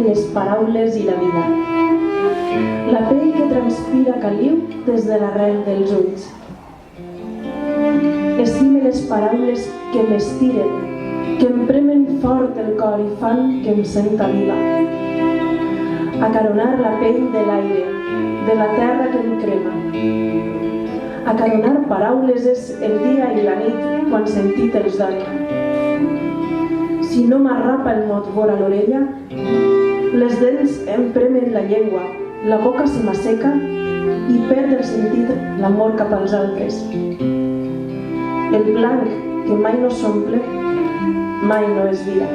les paraules i la vida. La pell que transpira caliu des de l'arrel dels ulls. Estime les paraules que m'estiren, que em premen fort el cor i fan que em senta viva. Acaronar la pell de l'aire, de la terra que em crema. Acaronar paraules és el dia i la nit quan sentit els dona. Si no m'arrapa el mot vora l'orella, les dents em premen la llengua, la boca se m'asseca i perd el sentit l'amor cap als altres. El blanc que mai no s'omple, mai no és vida.